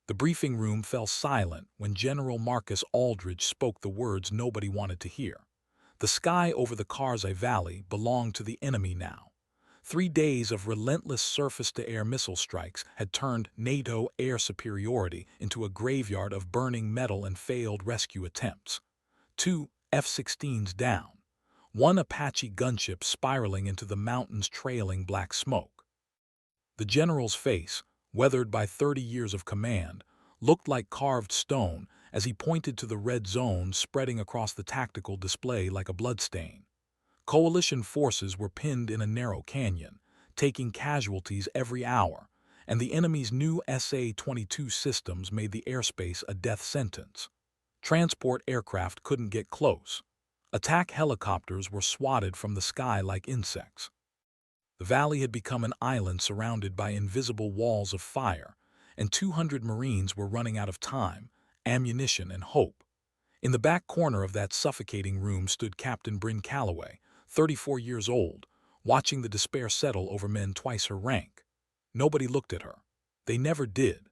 The briefing room fell silent when General Marcus Aldridge spoke the words nobody wanted to hear. The sky over the Karzai Valley belonged to the enemy now. 3 days of relentless surface-to-air missile strikes had turned NATO air superiority into a graveyard of burning metal and failed rescue attempts. 2 F-16s down. One Apache gunship spiraling into the mountains trailing black smoke. The general's face, weathered by 30 years of command, looked like carved stone as he pointed to the red zone spreading across the tactical display like a bloodstain. Coalition forces were pinned in a narrow canyon, taking casualties every hour, and the enemy's new SA-22 systems made the airspace a death sentence. Transport aircraft couldn't get close. Attack helicopters were swatted from the sky like insects. The valley had become an island surrounded by invisible walls of fire, and 200 Marines were running out of time, ammunition, and hope. In the back corner of that suffocating room stood Captain Bryn Calloway, 34 years old, watching the despair settle over men twice her rank. Nobody looked at her. They never did.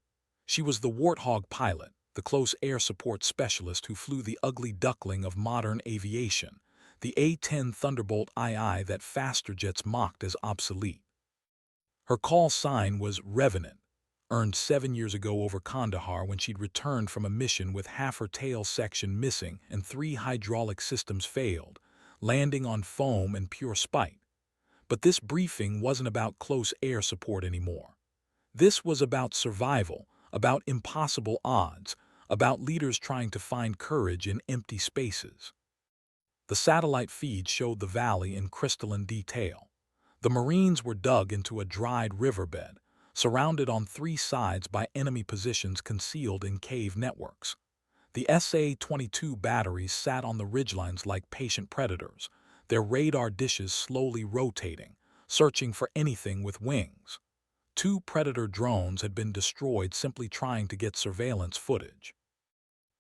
She was the warthog pilot, the close air support specialist who flew the ugly duckling of modern aviation, the A-10 Thunderbolt II that faster jets mocked as obsolete. Her call sign was Revenant, earned 7 years ago over Kandahar when she'd returned from a mission with half her tail section missing and 3 hydraulic systems failed, landing on foam and pure spite. But this briefing wasn't about close air support anymore. This was about survival, about impossible odds, about leaders trying to find courage in empty spaces. The satellite feed showed the valley in crystalline detail. The Marines were dug into a dried riverbed, surrounded on 3 sides by enemy positions concealed in cave networks. The SA-22 batteries sat on the ridgelines like patient predators, their radar dishes slowly rotating, searching for anything with wings. 2 Predator drones had been destroyed simply trying to get surveillance footage.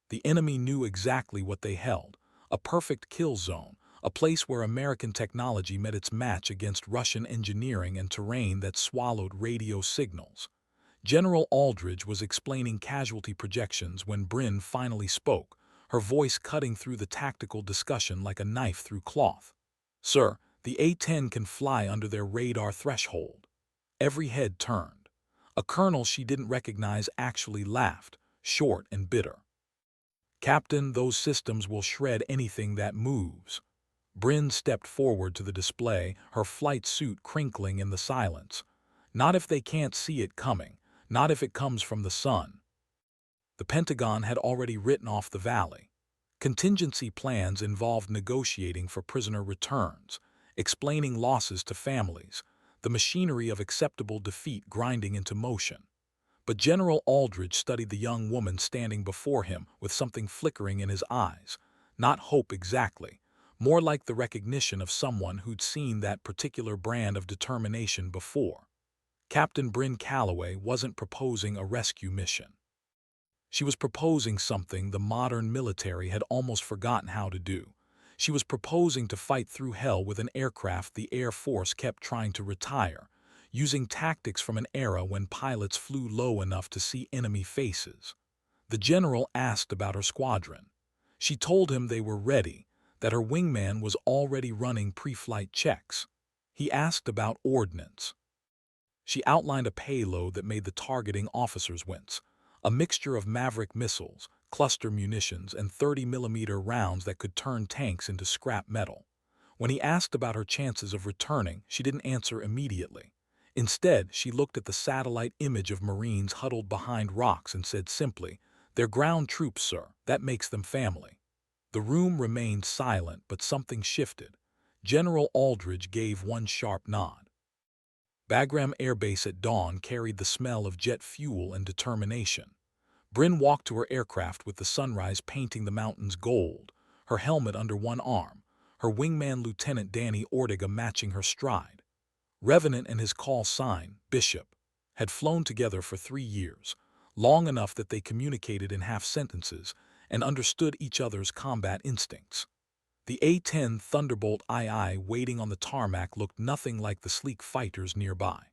The enemy knew exactly what they held, a perfect kill zone, a place where American technology met its match against Russian engineering and terrain that swallowed radio signals. General Aldridge was explaining casualty projections when Bryn finally spoke, her voice cutting through the tactical discussion like a knife through cloth. "Sir, the A-10 can fly under their radar threshold." Every head turned. A colonel she didn't recognize actually laughed, short and bitter. "Captain, those systems will shred anything that moves." Bryn stepped forward to the display, her flight suit crinkling in the silence. "Not if they can't see it coming, not if it comes from the sun." The Pentagon had already written off the valley. Contingency plans involved negotiating for prisoner returns, explaining losses to families, the machinery of acceptable defeat grinding into motion. But General Aldridge studied the young woman standing before him with something flickering in his eyes, not hope exactly, more like the recognition of someone who'd seen that particular brand of determination before. Captain Bryn Calloway wasn't proposing a rescue mission. She was proposing something the modern military had almost forgotten how to do. She was proposing to fight through hell with an aircraft the Air Force kept trying to retire, using tactics from an era when pilots flew low enough to see enemy faces. The general asked about her squadron. She told him they were ready, that her wingman was already running pre-flight checks. He asked about ordnance. She outlined a payload that made the targeting officers wince, a mixture of Maverick missiles, cluster munitions, and 30mm rounds that could turn tanks into scrap metal. When he asked about her chances of returning, she didn't answer immediately. Instead, she looked at the satellite image of Marines huddled behind rocks and said simply, "They're ground troops, sir. That makes them family." The room remained silent, but something shifted. General Aldridge gave one sharp nod. Bagram Air Base at dawn carried the smell of jet fuel and determination. Bryn walked to her aircraft with the sunrise painting the mountains gold, her helmet under one arm, her wingman Lieutenant Danny Ortega matching her stride. Revenant and his call sign, Bishop, had flown together for 3 years, long enough that they communicated in half sentences and understood each other's combat instincts. The A-10 Thunderbolt II waiting on the tarmac looked nothing like the sleek fighters nearby.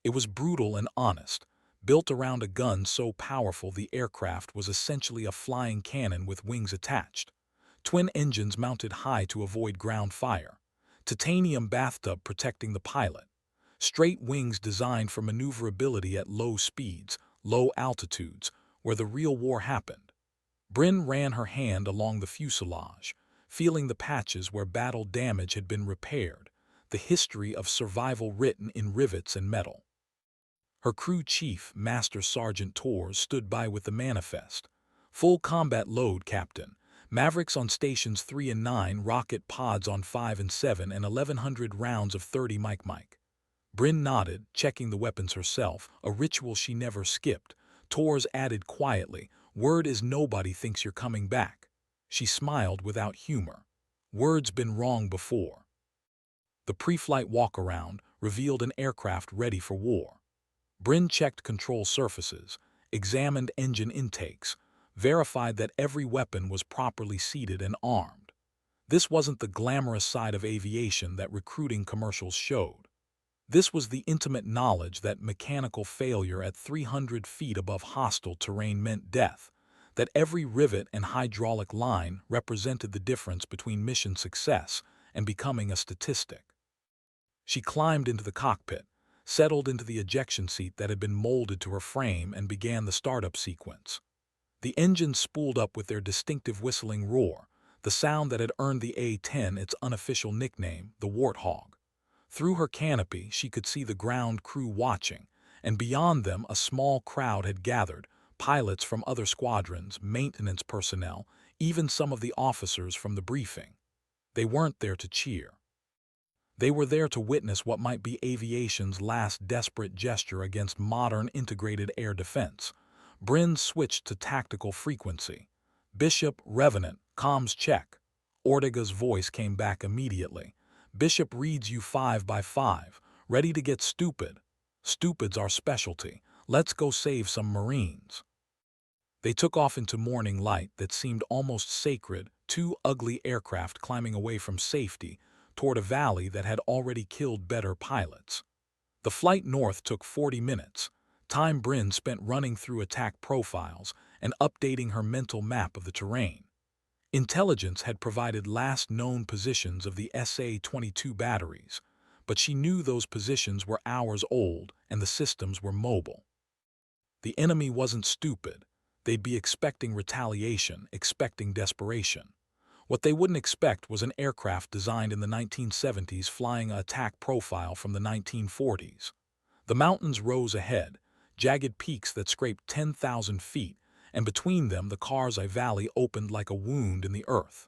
It was brutal and honest, built around a gun so powerful the aircraft was essentially a flying cannon with wings attached. Twin engines mounted high to avoid ground fire. Titanium bathtub protecting the pilot. Straight wings designed for maneuverability at low speeds, low altitudes, where the real war happened. Bryn ran her hand along the fuselage, feeling the patches where battle damage had been repaired, the history of survival written in rivets and metal. Her crew chief, Master Sergeant Torres, stood by with the manifest. Full combat load, Captain. Mavericks on stations 3 and 9, rocket pods on 5 and 7, and 1,100 rounds of 30 Mike. Bryn nodded, checking the weapons herself, a ritual she never skipped. Torres added quietly, "Word is nobody thinks you're coming back." She smiled without humor. Word's been wrong before. The pre-flight walk-around revealed an aircraft ready for war. Bryn checked control surfaces, examined engine intakes, verified that every weapon was properly seated and armed. This wasn't the glamorous side of aviation that recruiting commercials showed. This was the intimate knowledge that mechanical failure at 300 feet above hostile terrain meant death, that every rivet and hydraulic line represented the difference between mission success and becoming a statistic. She climbed into the cockpit, settled into the ejection seat that had been molded to her frame, and began the startup sequence. The engines spooled up with their distinctive whistling roar, the sound that had earned the A-10 its unofficial nickname, the Warthog. Through her canopy, she could see the ground crew watching, and beyond them a small crowd had gathered, pilots from other squadrons, maintenance personnel, even some of the officers from the briefing. They weren't there to cheer. They were there to witness what might be aviation's last desperate gesture against modern integrated air defense. Bryn switched to tactical frequency. "Bishop, Revenant, comms check." Ortega's voice came back immediately. "Bishop reads you 5 by 5, ready to get stupid. Stupid's our specialty. Let's go save some Marines." They took off into morning light that seemed almost sacred, two ugly aircraft climbing away from safety toward a valley that had already killed better pilots. The flight north took 40 minutes, time Bryn spent running through attack profiles and updating her mental map of the terrain. Intelligence had provided last known positions of the SA-22 batteries, but she knew those positions were hours old and the systems were mobile. The enemy wasn't stupid. They'd be expecting retaliation, expecting desperation. What they wouldn't expect was an aircraft designed in the 1970s flying an attack profile from the 1940s. The mountains rose ahead, jagged peaks that scraped 10,000 feet, and between them the Karzai Valley opened like a wound in the earth.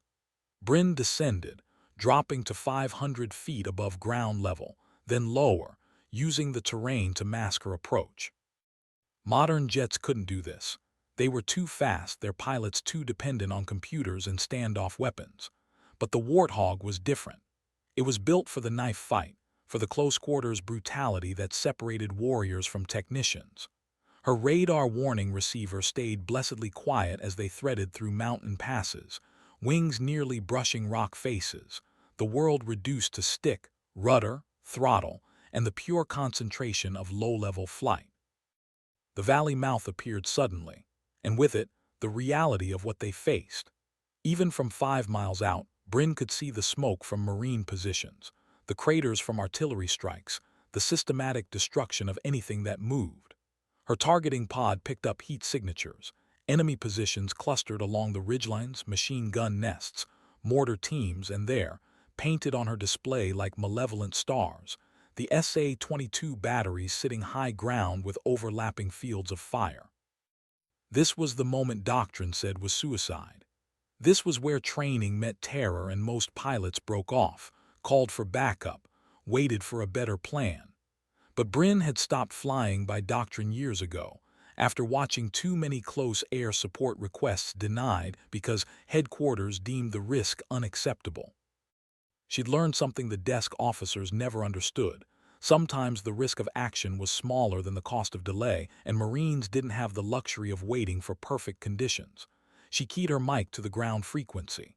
Bryn descended, dropping to 500 feet above ground level, then lower, using the terrain to mask her approach. Modern jets couldn't do this. They were too fast, their pilots too dependent on computers and standoff weapons. But the Warthog was different. It was built for the knife fight, for the close-quarters brutality that separated warriors from technicians. Her radar warning receiver stayed blessedly quiet as they threaded through mountain passes, wings nearly brushing rock faces, the world reduced to stick, rudder, throttle, and the pure concentration of low-level flight. The valley mouth appeared suddenly, and with it, the reality of what they faced. Even from 5 miles out, Bryn could see the smoke from Marine positions, the craters from artillery strikes, the systematic destruction of anything that moved. Her targeting pod picked up heat signatures, enemy positions clustered along the ridgelines, machine gun nests, mortar teams, and there, painted on her display like malevolent stars, the SA-22 batteries sitting high ground with overlapping fields of fire. This was the moment doctrine said was suicide. This was where training met terror and most pilots broke off, called for backup, waited for a better plan. But Bryn had stopped flying by doctrine years ago, after watching too many close air support requests denied because headquarters deemed the risk unacceptable. She'd learned something the desk officers never understood. Sometimes the risk of action was smaller than the cost of delay, and Marines didn't have the luxury of waiting for perfect conditions. She keyed her mic to the ground frequency.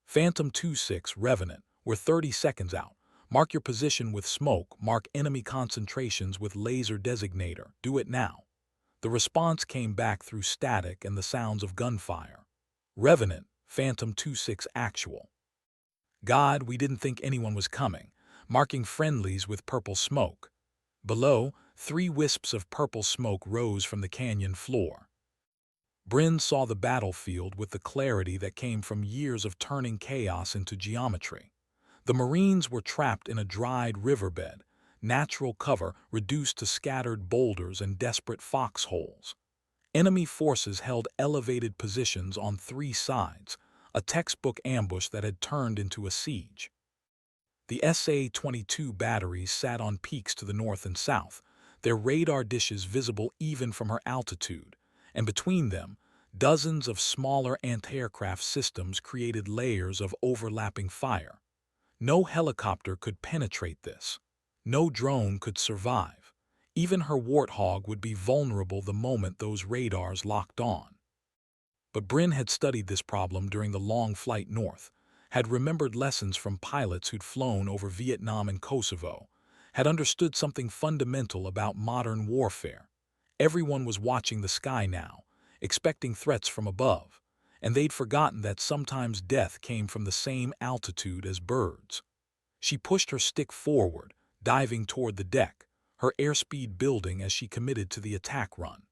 "Phantom 26, Revenant, we're 30 seconds out. Mark your position with smoke, mark enemy concentrations with laser designator. Do it now." The response came back through static and the sounds of gunfire. Revenant, Phantom 26 Actual. God, we didn't think anyone was coming, marking friendlies with purple smoke. Below, 3 wisps of purple smoke rose from the canyon floor. Bryn saw the battlefield with the clarity that came from years of turning chaos into geometry. The Marines were trapped in a dried riverbed, natural cover reduced to scattered boulders and desperate foxholes. Enemy forces held elevated positions on 3 sides, a textbook ambush that had turned into a siege. The SA-22 batteries sat on peaks to the north and south, their radar dishes visible even from her altitude, and between them, dozens of smaller anti-aircraft systems created layers of overlapping fire. No helicopter could penetrate this. No drone could survive. Even her Warthog would be vulnerable the moment those radars locked on. But Bryn had studied this problem during the long flight north, had remembered lessons from pilots who'd flown over Vietnam and Kosovo, had understood something fundamental about modern warfare. Everyone was watching the sky now, expecting threats from above, and they'd forgotten that sometimes death came from the same altitude as birds. She pushed her stick forward, diving toward the deck, her airspeed building as she committed to the attack run.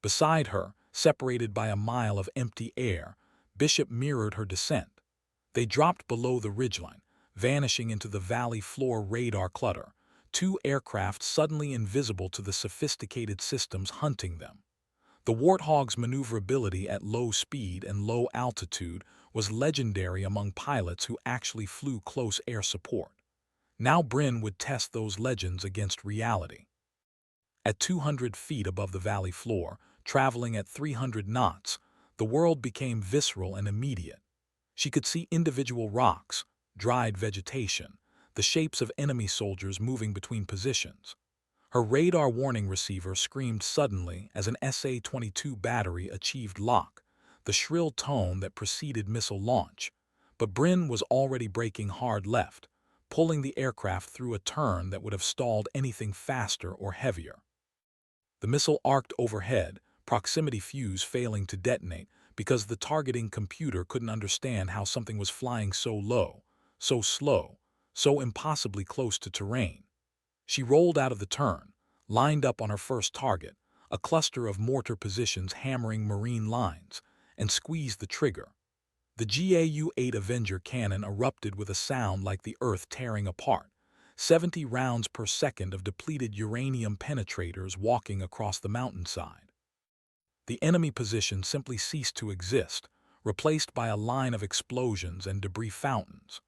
Beside her, separated by a mile of empty air, Bishop mirrored her descent. They dropped below the ridgeline, vanishing into the valley floor radar clutter, 2 aircraft suddenly invisible to the sophisticated systems hunting them. The Warthog's maneuverability at low speed and low altitude was legendary among pilots who actually flew close air support. Now Bryn would test those legends against reality. At 200 feet above the valley floor, traveling at 300 knots, the world became visceral and immediate. She could see individual rocks, dried vegetation, the shapes of enemy soldiers moving between positions. Her radar warning receiver screamed suddenly as an SA-22 battery achieved lock, the shrill tone that preceded missile launch. But Bryn was already braking hard left, pulling the aircraft through a turn that would have stalled anything faster or heavier. The missile arced overhead, proximity fuse failing to detonate because the targeting computer couldn't understand how something was flying so low, so slow, so impossibly close to terrain. She rolled out of the turn, lined up on her first target, a cluster of mortar positions hammering Marine lines, and squeezed the trigger. The GAU-8 Avenger cannon erupted with a sound like the earth tearing apart, 70 rounds per second of depleted uranium penetrators walking across the mountainside. The enemy position simply ceased to exist, replaced by a line of explosions and debris fountains.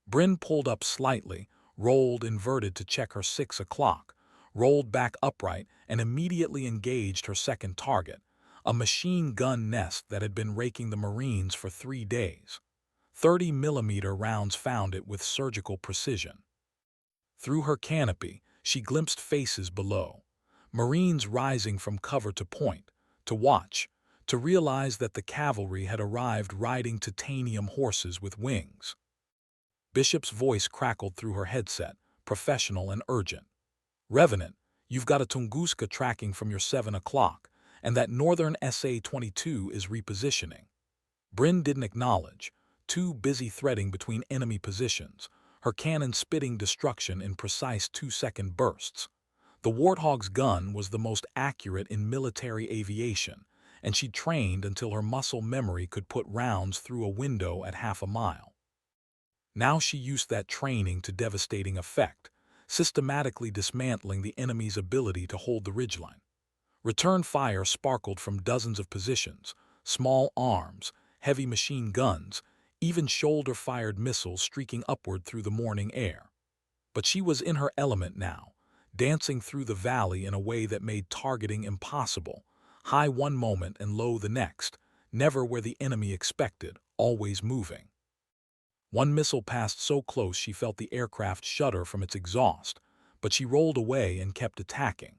Bryn pulled up slightly, rolled inverted to check her 6 o'clock, rolled back upright and immediately engaged her second target, a machine gun nest that had been raking the Marines for 3 days. 30-millimeter rounds found it with surgical precision. Through her canopy, she glimpsed faces below, Marines rising from cover to point, to watch, to realize that the cavalry had arrived riding titanium horses with wings. Bishop's voice crackled through her headset, professional and urgent. "Revenant, you've got a Tunguska tracking from your 7 o'clock, and that northern SA-22 is repositioning." Bryn didn't acknowledge, too busy threading between enemy positions, her cannon spitting destruction in precise 2-second bursts. The Warthog's gun was the most accurate in military aviation, and she trained until her muscle memory could put rounds through a window at half a mile. Now she used that training to devastating effect, systematically dismantling the enemy's ability to hold the ridgeline. Return fire sparkled from dozens of positions, small arms, heavy machine guns, even shoulder-fired missiles streaking upward through the morning air. But she was in her element now, dancing through the valley in a way that made targeting impossible, high one moment and low the next, never where the enemy expected, always moving. One missile passed so close she felt the aircraft shudder from its exhaust, but she rolled away and kept attacking.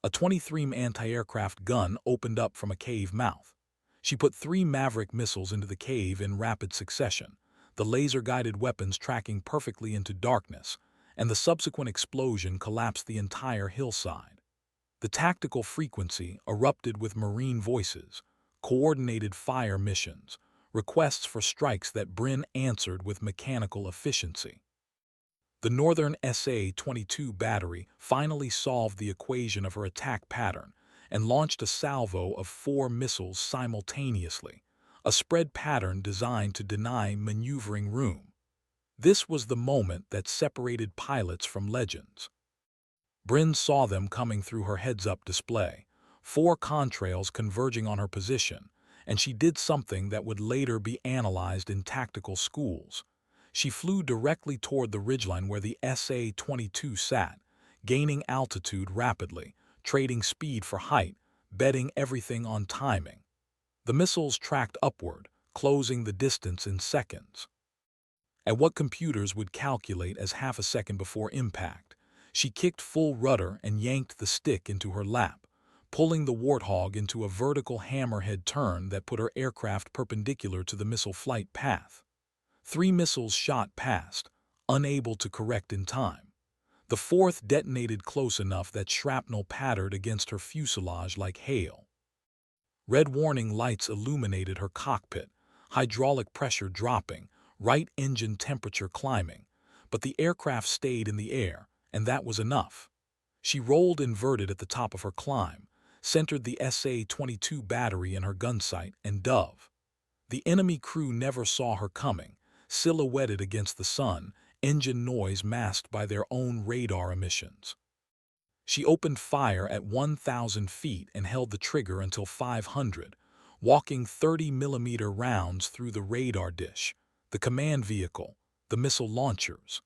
A 23 anti-aircraft gun opened up from a cave mouth. She put 3 Maverick missiles into the cave in rapid succession, the laser-guided weapons tracking perfectly into darkness, and the subsequent explosion collapsed the entire hillside. The tactical frequency erupted with marine voices, coordinated fire missions, requests for strikes that Bryn answered with mechanical efficiency. The northern SA-22 battery finally solved the equation of her attack pattern and launched a salvo of 4 missiles simultaneously, a spread pattern designed to deny maneuvering room. This was the moment that separated pilots from legends. Bryn saw them coming through her heads-up display, 4 contrails converging on her position, and she did something that would later be analyzed in tactical schools. She flew directly toward the ridgeline where the SA-22 sat, gaining altitude rapidly, trading speed for height, betting everything on timing. The missiles tracked upward, closing the distance in seconds. At what computers would calculate as half a second before impact, she kicked full rudder and yanked the stick into her lap, pulling the Warthog into a vertical hammerhead turn that put her aircraft perpendicular to the missile flight path. 3 missiles shot past, unable to correct in time. The 4th detonated close enough that shrapnel pattered against her fuselage like hail. Red warning lights illuminated her cockpit, hydraulic pressure dropping, right engine temperature climbing, but the aircraft stayed in the air, and that was enough. She rolled inverted at the top of her climb, centered the SA-22 battery in her gun sight, and dove. The enemy crew never saw her coming, silhouetted against the sun, engine noise masked by their own radar emissions. She opened fire at 1,000 feet and held the trigger until 500, walking 30mm rounds through the radar dish, the command vehicle, the missile launchers.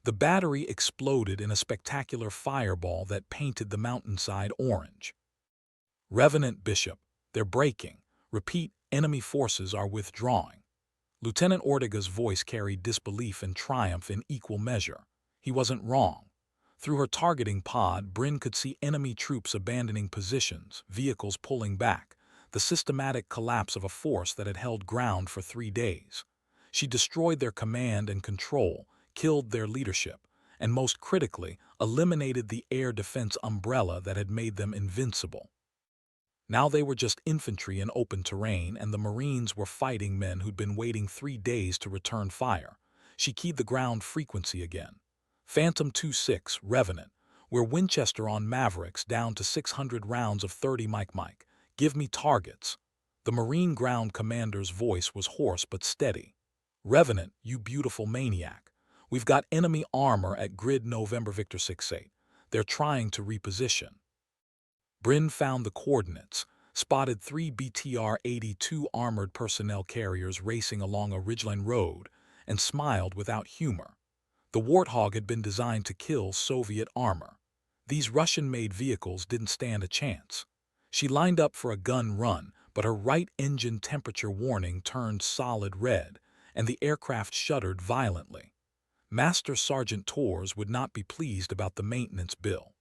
The battery exploded in a spectacular fireball that painted the mountainside orange. Revenant Bishop, they're breaking. Repeat, enemy forces are withdrawing. Lieutenant Ortega's voice carried disbelief and triumph in equal measure. He wasn't wrong. Through her targeting pod, Bryn could see enemy troops abandoning positions, vehicles pulling back, the systematic collapse of a force that had held ground for 3 days. She destroyed their command and control, killed their leadership, and most critically, eliminated the air defense umbrella that had made them invincible. Now they were just infantry in open terrain, and the Marines were fighting men who'd been waiting 3 days to return fire. She keyed the ground frequency again. Phantom 2-6, Revenant. We're Winchester on Mavericks down to 600 rounds of 30 Mike. Give me targets. The Marine ground commander's voice was hoarse but steady. Revenant, you beautiful maniac. We've got enemy armor at grid November Victor 6-8. They're trying to reposition. Bryn found the coordinates, spotted 3 BTR-82 armored personnel carriers racing along a ridgeline road, and smiled without humor. The Warthog had been designed to kill Soviet armor. These Russian-made vehicles didn't stand a chance. She lined up for a gun run, but her right engine temperature warning turned solid red, and the aircraft shuddered violently. Master Sergeant Torres would not be pleased about the maintenance bill.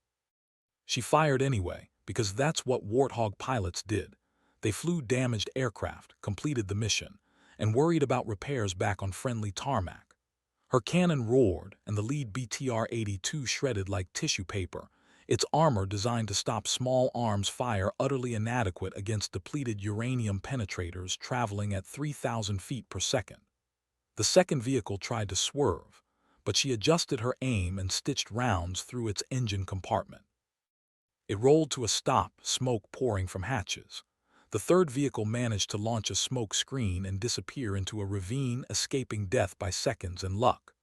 She fired anyway, because that's what Warthog pilots did. They flew damaged aircraft, completed the mission, and worried about repairs back on friendly tarmac. Her cannon roared, and the lead BTR-82 shredded like tissue paper, its armor designed to stop small arms fire utterly inadequate against depleted uranium penetrators traveling at 3,000 feet per second. The second vehicle tried to swerve, but she adjusted her aim and stitched rounds through its engine compartment. It rolled to a stop, smoke pouring from hatches. The third vehicle managed to launch a smoke screen and disappear into a ravine, escaping death by seconds and luck.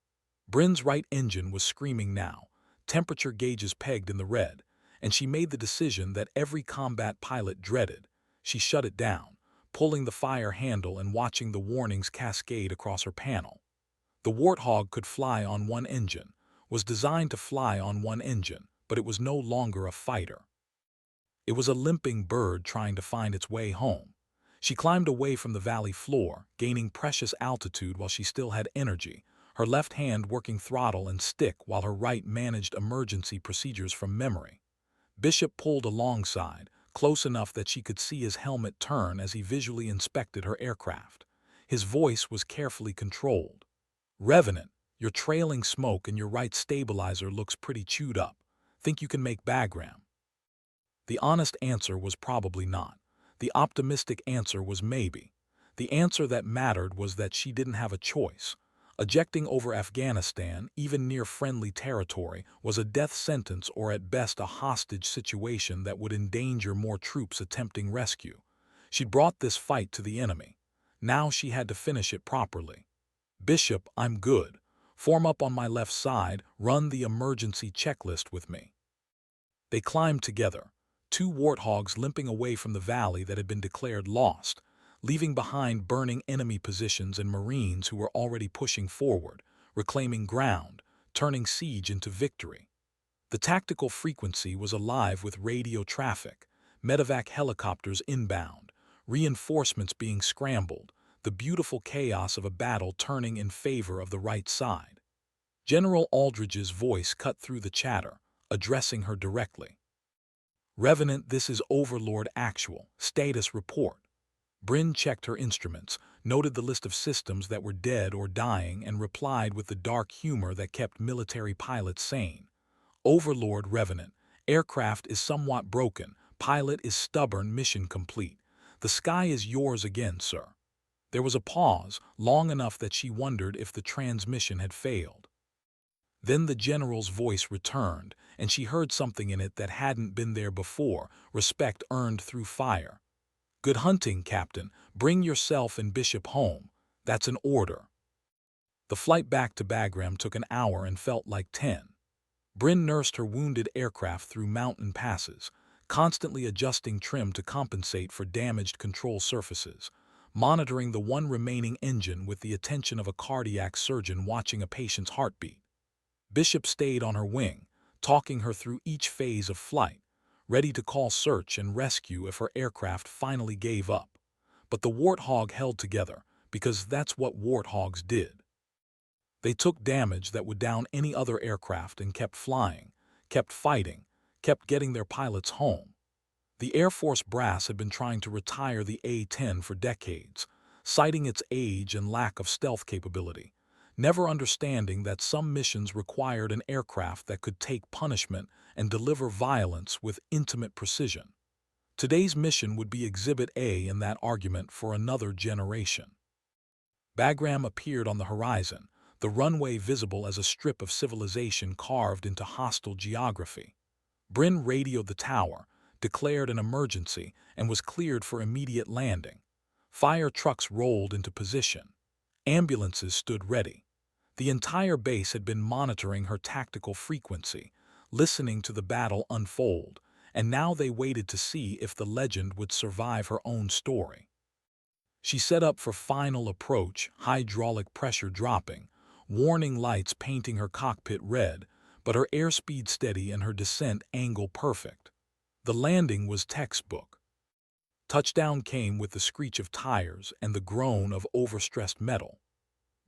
Bryn's right engine was screaming now, temperature gauges pegged in the red, and she made the decision that every combat pilot dreaded. She shut it down, pulling the fire handle and watching the warnings cascade across her panel. The Warthog could fly on one engine, was designed to fly on one engine, but it was no longer a fighter. It was a limping bird trying to find its way home. She climbed away from the valley floor, gaining precious altitude while she still had energy, her left hand working throttle and stick while her right managed emergency procedures from memory. Bishop pulled alongside, close enough that she could see his helmet turn as he visually inspected her aircraft. His voice was carefully controlled. Revenant, you're trailing smoke and your right stabilizer looks pretty chewed up. Think you can make bagram? The honest answer was probably not. The optimistic answer was maybe. The answer that mattered was that she didn't have a choice. Ejecting over Afghanistan, even near friendly territory, was a death sentence or at best a hostage situation that would endanger more troops attempting rescue. She'd brought this fight to the enemy. Now she had to finish it properly. Bishop, I'm good. Form up on my left side, run the emergency checklist with me. They climbed together, two warthogs limping away from the valley that had been declared lost, leaving behind burning enemy positions and Marines who were already pushing forward, reclaiming ground, turning siege into victory. The tactical frequency was alive with radio traffic, medevac helicopters inbound, reinforcements being scrambled, the beautiful chaos of a battle turning in favor of the right side. General Aldridge's voice cut through the chatter, addressing her directly. Revenant, this is Overlord Actual. Status report. Bryn checked her instruments, noted the list of systems that were dead or dying, and replied with the dark humor that kept military pilots sane. Overlord Revenant, aircraft is somewhat broken, pilot is stubborn, mission complete. The sky is yours again, sir. There was a pause, long enough that she wondered if the transmission had failed. Then the general's voice returned, and she heard something in it that hadn't been there before, respect earned through fire. Good hunting, Captain. Bring yourself and Bishop home. That's an order. The flight back to Bagram took an hour and felt like 10. Bryn nursed her wounded aircraft through mountain passes, constantly adjusting trim to compensate for damaged control surfaces, monitoring the one remaining engine with the attention of a cardiac surgeon watching a patient's heartbeat. Bishop stayed on her wing, talking her through each phase of flight, ready to call search and rescue if her aircraft finally gave up. But the Warthog held together, because that's what Warthogs did. They took damage that would down any other aircraft and kept flying, kept fighting, kept getting their pilots home. The Air Force brass had been trying to retire the A-10 for decades, citing its age and lack of stealth capability, never understanding that some missions required an aircraft that could take punishment and deliver violence with intimate precision. Today's mission would be Exhibit A in that argument for another generation. Bagram appeared on the horizon, the runway visible as a strip of civilization carved into hostile geography. Bryn radioed the tower, declared an emergency, and was cleared for immediate landing. Fire trucks rolled into position. Ambulances stood ready. The entire base had been monitoring her tactical frequency, listening to the battle unfold, and now they waited to see if the legend would survive her own story. She set up for final approach, hydraulic pressure dropping, warning lights painting her cockpit red, but her airspeed steady and her descent angle perfect. The landing was textbook. Touchdown came with the screech of tires and the groan of overstressed metal.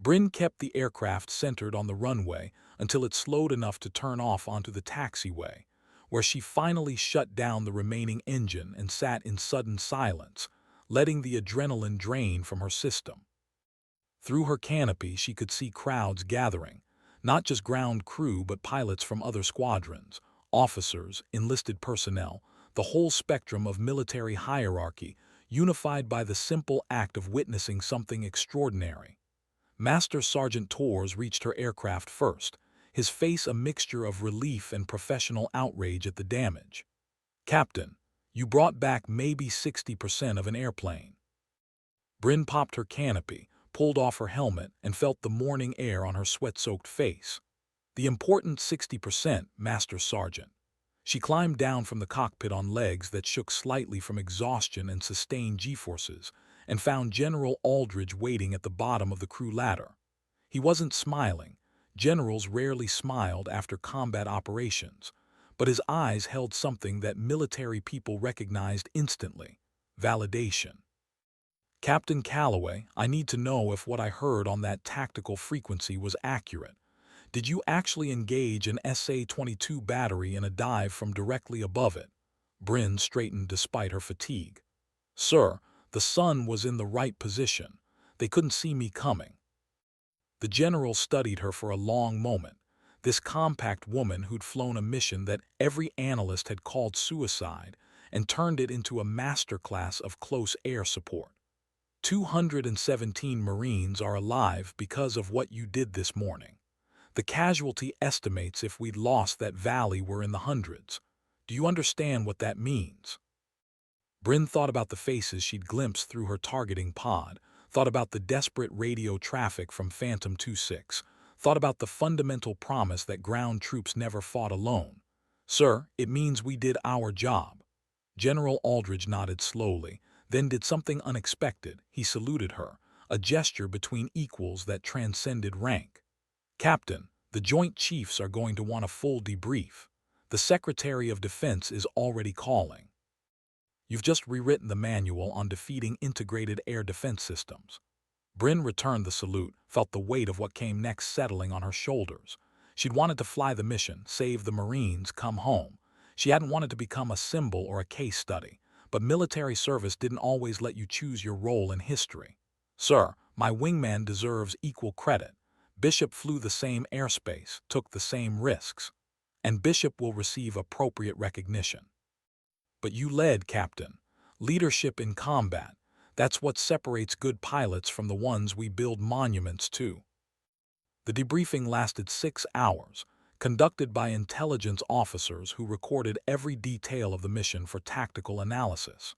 Bryn kept the aircraft centered on the runway until it slowed enough to turn off onto the taxiway, where she finally shut down the remaining engine and sat in sudden silence, letting the adrenaline drain from her system. Through her canopy she could see crowds gathering, not just ground crew but pilots from other squadrons, officers, enlisted personnel, the whole spectrum of military hierarchy, unified by the simple act of witnessing something extraordinary. Master Sergeant Torres reached her aircraft first, his face a mixture of relief and professional outrage at the damage. Captain, you brought back maybe 60% of an airplane. Bryn popped her canopy, pulled off her helmet, and felt the morning air on her sweat-soaked face. The important 60%, Master Sergeant. She climbed down from the cockpit on legs that shook slightly from exhaustion and sustained G-forces, and found General Aldridge waiting at the bottom of the crew ladder. He wasn't smiling. Generals rarely smiled after combat operations, but his eyes held something that military people recognized instantly: validation. Captain Calloway, I need to know if what I heard on that tactical frequency was accurate. Did you actually engage an SA-22 battery in a dive from directly above it? Bryn straightened despite her fatigue. Sir, the sun was in the right position. They couldn't see me coming. The general studied her for a long moment. This compact woman who'd flown a mission that every analyst had called suicide and turned it into a masterclass of close air support. 217 Marines are alive because of what you did this morning. The casualty estimates if we'd lost that valley were in the hundreds. Do you understand what that means? Bryn thought about the faces she'd glimpsed through her targeting pod, thought about the desperate radio traffic from Phantom 26, thought about the fundamental promise that ground troops never fought alone. Sir, it means we did our job. General Aldridge nodded slowly, then did something unexpected. He saluted her, a gesture between equals that transcended rank. Captain, the Joint Chiefs are going to want a full debrief. The Secretary of Defense is already calling. You've just rewritten the manual on defeating integrated air defense systems. Bryn returned the salute, felt the weight of what came next settling on her shoulders. She'd wanted to fly the mission, save the Marines, come home. She hadn't wanted to become a symbol or a case study, but military service didn't always let you choose your role in history. Sir, my wingman deserves equal credit. Bishop flew the same airspace, took the same risks, and Bishop will receive appropriate recognition. But you led, Captain. Leadership in combat. That's what separates good pilots from the ones we build monuments to. The debriefing lasted 6 hours, conducted by intelligence officers who recorded every detail of the mission for tactical analysis.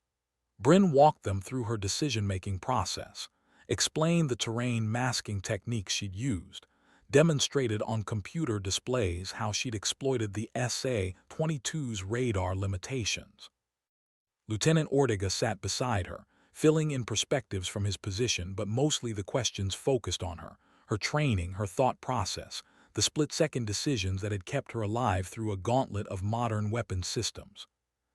Bryn walked them through her decision-making process, explained the terrain masking techniques she'd used, demonstrated on computer displays how she'd exploited the SA-22's radar limitations. Lieutenant Ortega sat beside her, filling in perspectives from his position, but mostly the questions focused on her training, her thought process, the split-second decisions that had kept her alive through a gauntlet of modern weapons systems.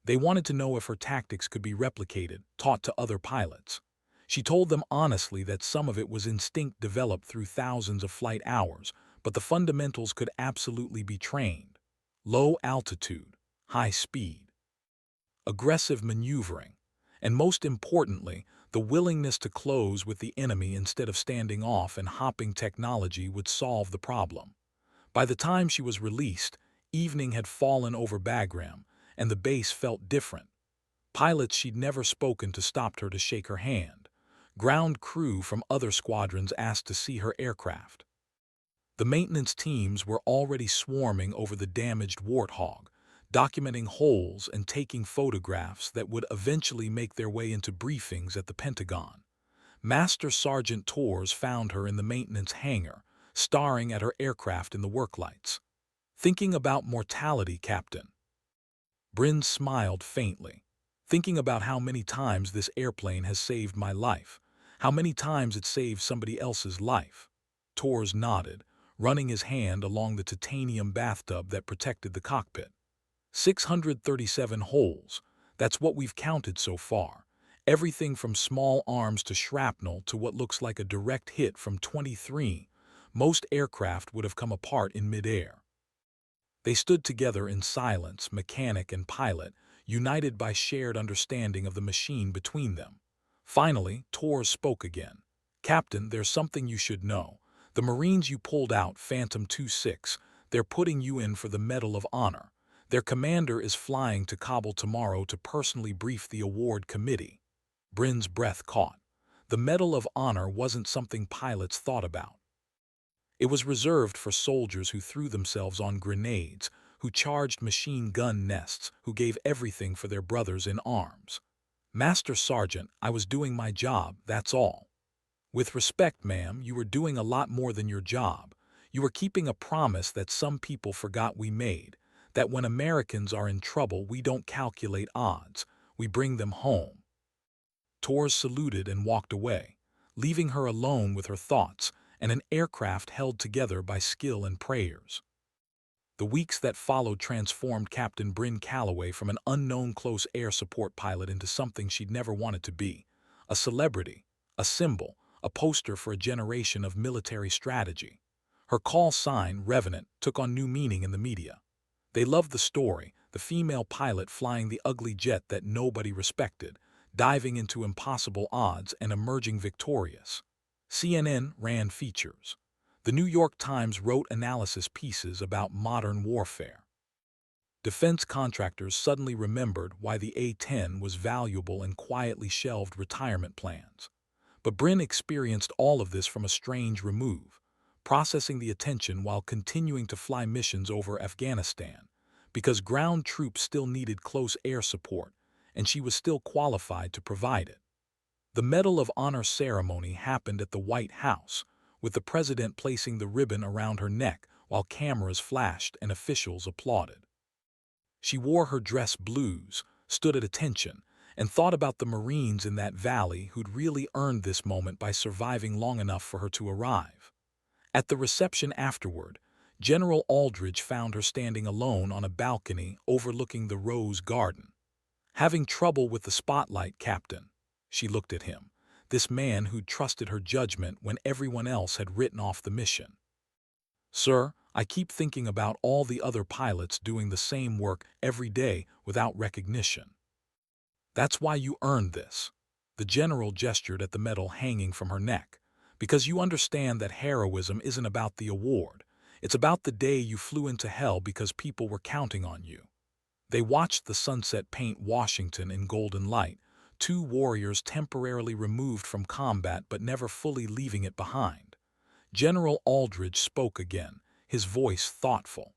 They wanted to know if her tactics could be replicated, taught to other pilots. She told them honestly that some of it was instinct developed through thousands of flight hours, but the fundamentals could absolutely be trained. Low altitude, high speed, aggressive maneuvering, and most importantly, the willingness to close with the enemy instead of standing off and hopping technology would solve the problem. By the time she was released, evening had fallen over Bagram, and the base felt different. Pilots she'd never spoken to stopped her to shake her hand. Ground crew from other squadrons asked to see her aircraft. The maintenance teams were already swarming over the damaged Warthog, documenting holes and taking photographs that would eventually make their way into briefings at the Pentagon. Master Sergeant Torres found her in the maintenance hangar, staring at her aircraft in the work lights. Thinking about mortality, Captain. Bryn smiled faintly. Thinking about how many times this airplane has saved my life, how many times it saved somebody else's life. Torres nodded, running his hand along the titanium bathtub that protected the cockpit. 637 holes. That's what we've counted so far. Everything from small arms to shrapnel to what looks like a direct hit from 23. Most aircraft would have come apart in midair. They stood together in silence, mechanic and pilot, united by shared understanding of the machine between them. Finally, Torres spoke again. Captain, there's something you should know. The Marines you pulled out, Phantom 26, they're putting you in for the Medal of Honor. Their commander is flying to Kabul tomorrow to personally brief the award committee. Bryn's breath caught. The Medal of Honor wasn't something pilots thought about. It was reserved for soldiers who threw themselves on grenades, who charged machine gun nests, who gave everything for their brothers in arms. Master Sergeant, I was doing my job, that's all. With respect, ma'am, you were doing a lot more than your job. You were keeping a promise that some people forgot we made, that when Americans are in trouble, we don't calculate odds, we bring them home. Torres saluted and walked away, leaving her alone with her thoughts and an aircraft held together by skill and prayers. The weeks that followed transformed Captain Bryn Calloway from an unknown close air support pilot into something she'd never wanted to be, a celebrity, a symbol, a poster for a generation of military strategy. Her call sign, Revenant, took on new meaning in the media. They loved the story, the female pilot flying the ugly jet that nobody respected, diving into impossible odds and emerging victorious. CNN ran features. The New York Times wrote analysis pieces about modern warfare. Defense contractors suddenly remembered why the A-10 was valuable and quietly shelved retirement plans. But Bryn experienced all of this from a strange remove, processing the attention while continuing to fly missions over Afghanistan, because ground troops still needed close air support, and she was still qualified to provide it. The Medal of Honor ceremony happened at the White House, with the president placing the ribbon around her neck while cameras flashed and officials applauded. She wore her dress blues, stood at attention, and thought about the Marines in that valley who'd really earned this moment by surviving long enough for her to arrive. At the reception afterward, General Aldridge found her standing alone on a balcony overlooking the Rose Garden. "Having trouble with the spotlight, Captain." She looked at him, this man who'd trusted her judgment when everyone else had written off the mission. "Sir, I keep thinking about all the other pilots doing the same work every day without recognition. That's why you earned this." The general gestured at the medal hanging from her neck. "Because you understand that heroism isn't about the award. It's about the day you flew into hell because people were counting on you." They watched the sunset paint Washington in golden light, two warriors temporarily removed from combat but never fully leaving it behind. General Aldridge spoke again, his voice thoughtful.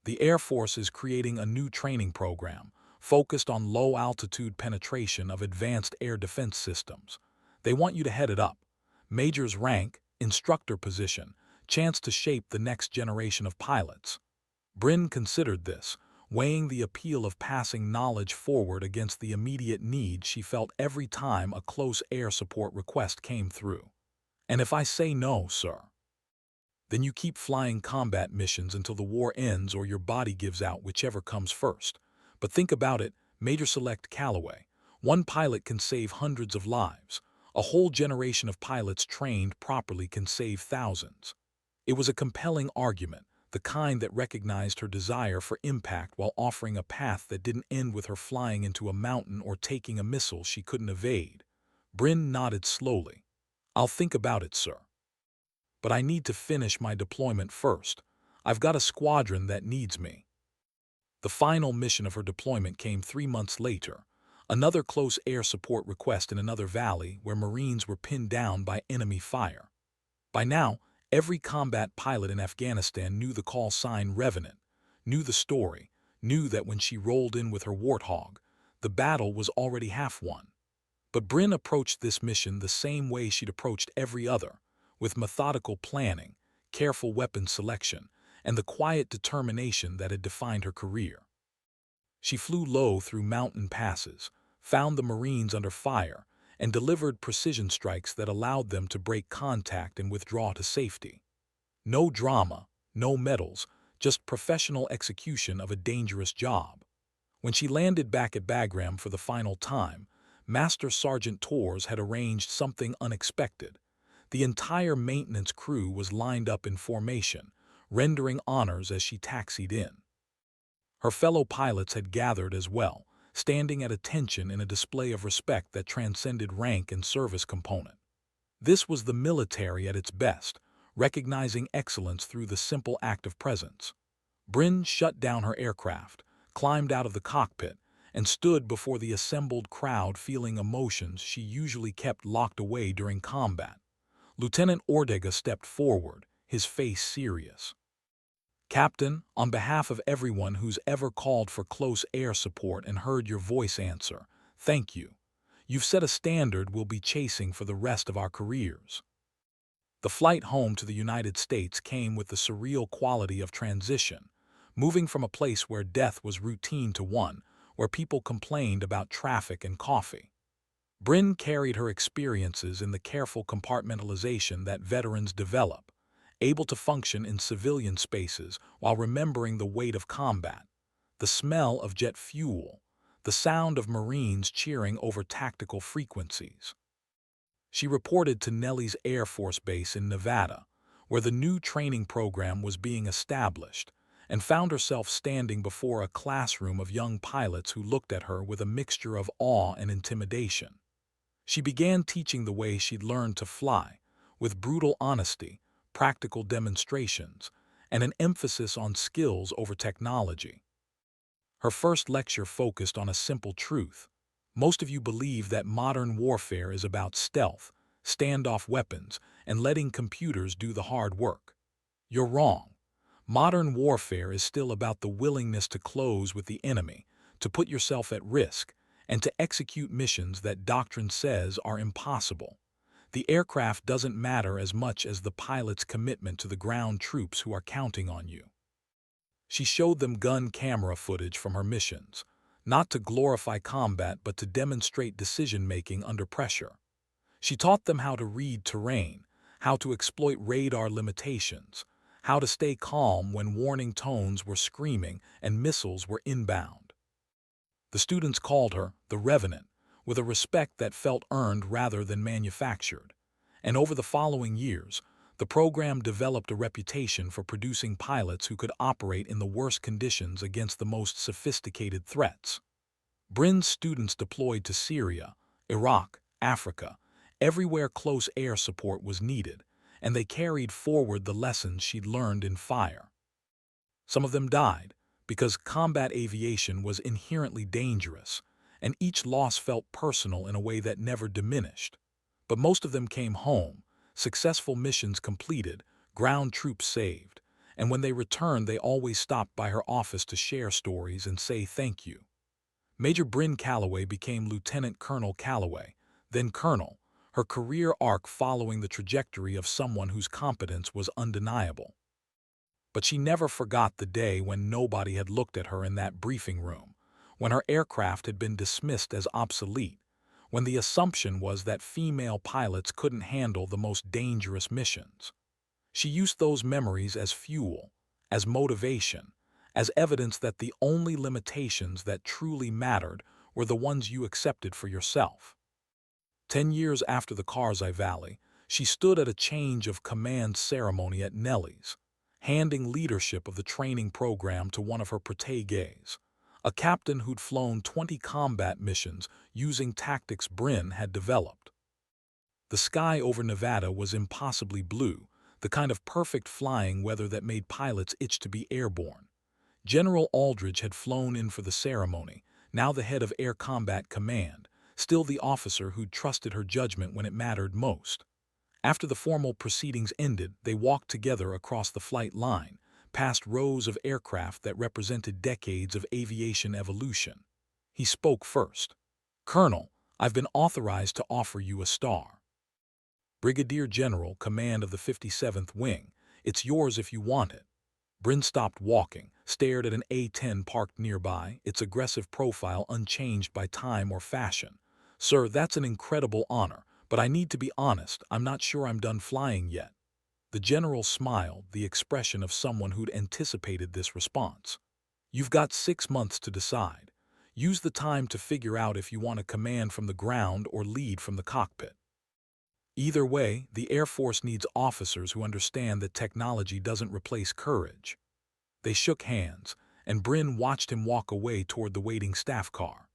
"The Air Force is creating a new training program, focused on low-altitude penetration of advanced air defense systems. They want you to head it up. Major's rank, instructor position, chance to shape the next generation of pilots." Bryn considered this, weighing the appeal of passing knowledge forward against the immediate need she felt every time a close air support request came through. "And if I say no, sir?" "Then you keep flying combat missions until the war ends or your body gives out, whichever comes first. But think about it, Major Select Calloway. One pilot can save hundreds of lives. A whole generation of pilots trained properly can save thousands." It was a compelling argument, the kind that recognized her desire for impact while offering a path that didn't end with her flying into a mountain or taking a missile she couldn't evade. Bryn nodded slowly. "I'll think about it, sir. But I need to finish my deployment first. I've got a squadron that needs me." The final mission of her deployment came 3 months later, another close air support request in another valley where Marines were pinned down by enemy fire. By now, every combat pilot in Afghanistan knew the call sign Revenant, knew the story, knew that when she rolled in with her Warthog, the battle was already half won. But Bryn approached this mission the same way she'd approached every other, with methodical planning, careful weapon selection, and the quiet determination that had defined her career. She flew low through mountain passes, found the Marines under fire, and delivered precision strikes that allowed them to break contact and withdraw to safety. No drama, no medals, just professional execution of a dangerous job. When she landed back at Bagram for the final time, Master Sergeant Torres had arranged something unexpected. The entire maintenance crew was lined up in formation, rendering honors as she taxied in. Her fellow pilots had gathered as well, standing at attention in a display of respect that transcended rank and service component. This was the military at its best, recognizing excellence through the simple act of presence. Bryn shut down her aircraft, climbed out of the cockpit, and stood before the assembled crowd feeling emotions she usually kept locked away during combat. Lieutenant Ortega stepped forward, his face serious. "Captain, on behalf of everyone who's ever called for close air support and heard your voice answer, thank you. You've set a standard we'll be chasing for the rest of our careers." The flight home to the United States came with the surreal quality of transition, moving from a place where death was routine to one where people complained about traffic and coffee. Bryn carried her experiences in the careful compartmentalization that veterans develop, able to function in civilian spaces while remembering the weight of combat, the smell of jet fuel, the sound of Marines cheering over tactical frequencies. She reported to Nellis Air Force Base in Nevada, where the new training program was being established, and found herself standing before a classroom of young pilots who looked at her with a mixture of awe and intimidation. She began teaching the way she'd learned to fly, with brutal honesty, practical demonstrations, and an emphasis on skills over technology. Her first lecture focused on a simple truth. Most of you believe that modern warfare is about stealth, standoff weapons, and letting computers do the hard work. You're wrong. Modern warfare is still about the willingness to close with the enemy, to put yourself at risk, and to execute missions that doctrine says are impossible. The aircraft doesn't matter as much as the pilot's commitment to the ground troops who are counting on you. She showed them gun camera footage from her missions, not to glorify combat but to demonstrate decision-making under pressure. She taught them how to read terrain, how to exploit radar limitations, how to stay calm when warning tones were screaming and missiles were inbound. The students called her the Revenant, with a respect that felt earned rather than manufactured. And over the following years, the program developed a reputation for producing pilots who could operate in the worst conditions against the most sophisticated threats. Brin's students deployed to Syria, Iraq, Africa, everywhere close air support was needed, and they carried forward the lessons she'd learned in fire. Some of them died, because combat aviation was inherently dangerous, and each loss felt personal in a way that never diminished. But most of them came home, successful missions completed, ground troops saved, and when they returned they always stopped by her office to share stories and say thank you. Major Bryn Calloway became Lieutenant Colonel Calloway, then Colonel, her career arc following the trajectory of someone whose competence was undeniable. But she never forgot the day when nobody had looked at her in that briefing room, when her aircraft had been dismissed as obsolete, when the assumption was that female pilots couldn't handle the most dangerous missions. She used those memories as fuel, as motivation, as evidence that the only limitations that truly mattered were the ones you accepted for yourself. 10 years after the Karzai Valley, she stood at a change of command ceremony at Nellie's, handing leadership of the training program to one of her proteges, a captain who'd flown 20 combat missions using tactics Bryn had developed. The sky over Nevada was impossibly blue, the kind of perfect flying weather that made pilots itch to be airborne. General Aldridge had flown in for the ceremony, now the head of Air Combat Command, still the officer who'd trusted her judgment when it mattered most. After the formal proceedings ended, they walked together across the flight line, past rows of aircraft that represented decades of aviation evolution. He spoke first. "Colonel, I've been authorized to offer you a star. Brigadier General, command of the 57th Wing. It's yours if you want it." Bryn stopped walking, stared at an A-10 parked nearby, its aggressive profile unchanged by time or fashion. "Sir, that's an incredible honor, but I need to be honest, I'm not sure I'm done flying yet." The general smiled, the expression of someone who'd anticipated this response. "You've got 6 months to decide. Use the time to figure out if you want to command from the ground or lead from the cockpit. Either way, the Air Force needs officers who understand that technology doesn't replace courage." They shook hands, and Bryn watched him walk away toward the waiting staff car.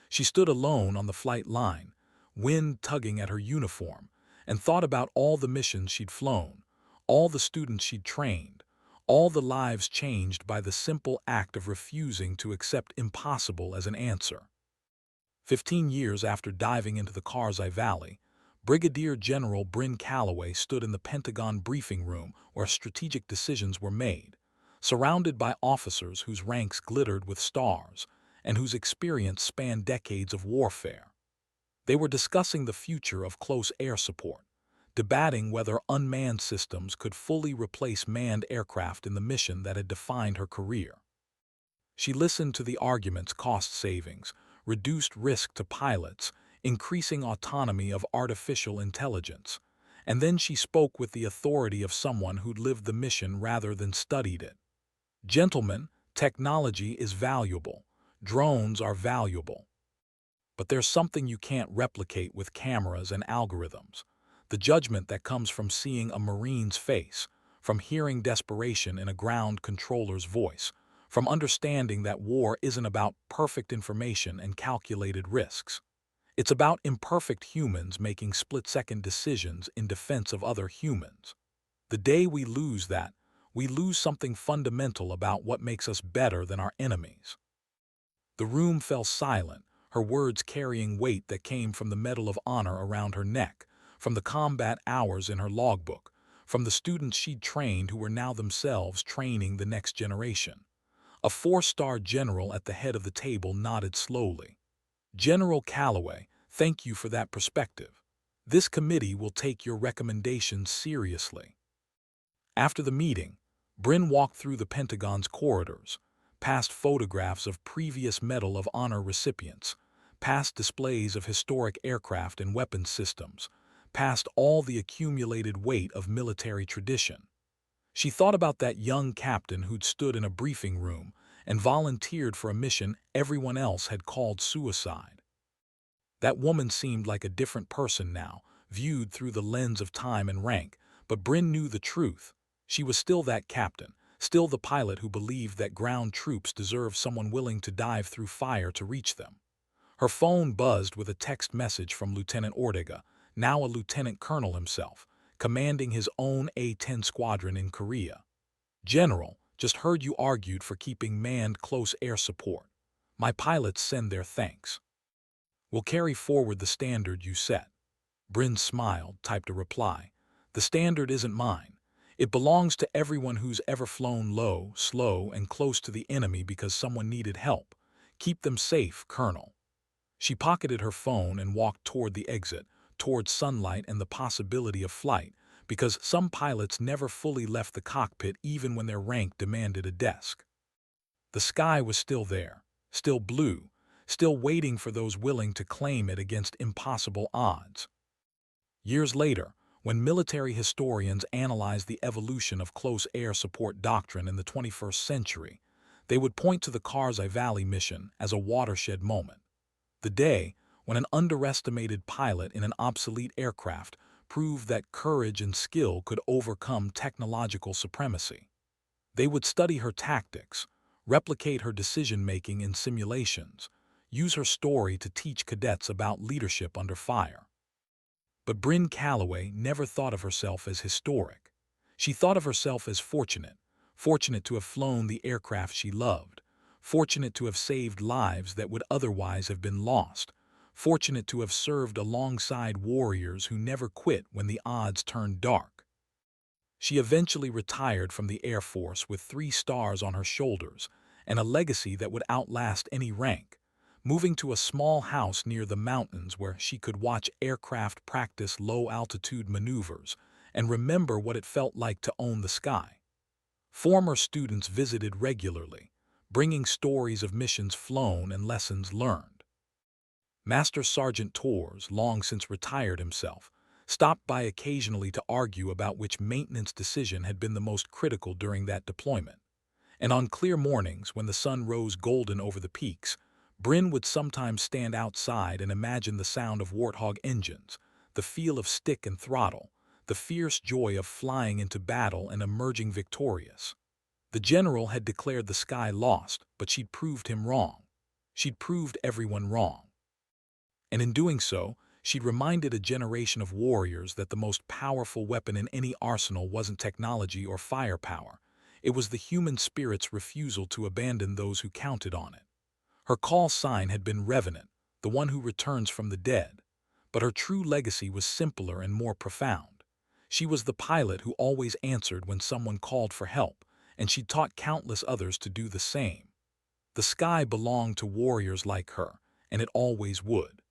She stood alone on the flight line, wind tugging at her uniform, and thought about all the missions she'd flown, all the students she'd trained, all the lives changed by the simple act of refusing to accept impossible as an answer. 15 years after diving into the Karzai Valley, Brigadier General Bryn Calloway stood in the Pentagon briefing room where strategic decisions were made, surrounded by officers whose ranks glittered with stars and whose experience spanned decades of warfare. They were discussing the future of close air support, debating whether unmanned systems could fully replace manned aircraft in the mission that had defined her career. She listened to the arguments: cost savings, reduced risk to pilots, increasing autonomy of artificial intelligence, and then she spoke with the authority of someone who'd lived the mission rather than studied it. "Gentlemen, technology is valuable. Drones are valuable. But there's something you can't replicate with cameras and algorithms. The judgment that comes from seeing a Marine's face, from hearing desperation in a ground controller's voice, from understanding that war isn't about perfect information and calculated risks. It's about imperfect humans making split-second decisions in defense of other humans. The day we lose that, we lose something fundamental about what makes us better than our enemies." The room fell silent, her words carrying weight that came from the Medal of Honor around her neck, from the combat hours in her logbook, from the students she'd trained who were now themselves training the next generation. A four-star general at the head of the table nodded slowly. "General Calloway, thank you for that perspective. This committee will take your recommendations seriously." After the meeting, Bryn walked through the Pentagon's corridors, past photographs of previous Medal of Honor recipients, past displays of historic aircraft and weapons systems, past all the accumulated weight of military tradition. She thought about that young captain who'd stood in a briefing room and volunteered for a mission everyone else had called suicide. That woman seemed like a different person now, viewed through the lens of time and rank, but Bryn knew the truth. She was still that captain, still the pilot who believed that ground troops deserve someone willing to dive through fire to reach them. Her phone buzzed with a text message from Lieutenant Ortega, now a lieutenant colonel himself, commanding his own A-10 squadron in Korea. "General, just heard you argued for keeping manned close air support. My pilots send their thanks. We'll carry forward the standard you set." Bryn smiled, typed a reply. "The standard isn't mine. It belongs to everyone who's ever flown low, slow, and close to the enemy because someone needed help. Keep them safe, Colonel." She pocketed her phone and walked toward the exit, toward sunlight and the possibility of flight, because some pilots never fully left the cockpit even when their rank demanded a desk. The sky was still there, still blue, still waiting for those willing to claim it against impossible odds. Years later, when military historians analyzed the evolution of close air support doctrine in the 21st century, they would point to the Karzai Valley mission as a watershed moment. The day when an underestimated pilot in an obsolete aircraft proved that courage and skill could overcome technological supremacy. They would study her tactics, replicate her decision-making in simulations, use her story to teach cadets about leadership under fire. But Bryn Calloway never thought of herself as historic. She thought of herself as fortunate, fortunate to have flown the aircraft she loved, fortunate to have saved lives that would otherwise have been lost, fortunate to have served alongside warriors who never quit when the odds turned dark. She eventually retired from the Air Force with 3 stars on her shoulders and a legacy that would outlast any rank, moving to a small house near the mountains where she could watch aircraft practice low-altitude maneuvers and remember what it felt like to own the sky. Former students visited regularly, bringing stories of missions flown and lessons learned. Master Sergeant Torres, long since retired himself, stopped by occasionally to argue about which maintenance decision had been the most critical during that deployment. And on clear mornings, when the sun rose golden over the peaks, Bryn would sometimes stand outside and imagine the sound of Warthog engines, the feel of stick and throttle, the fierce joy of flying into battle and emerging victorious. The general had declared the sky lost, but she'd proved him wrong. She'd proved everyone wrong. And in doing so, she'd reminded a generation of warriors that the most powerful weapon in any arsenal wasn't technology or firepower. It was the human spirit's refusal to abandon those who counted on it. Her call sign had been Revenant, the one who returns from the dead. But her true legacy was simpler and more profound. She was the pilot who always answered when someone called for help, and she taught countless others to do the same. The sky belonged to warriors like her, and it always would.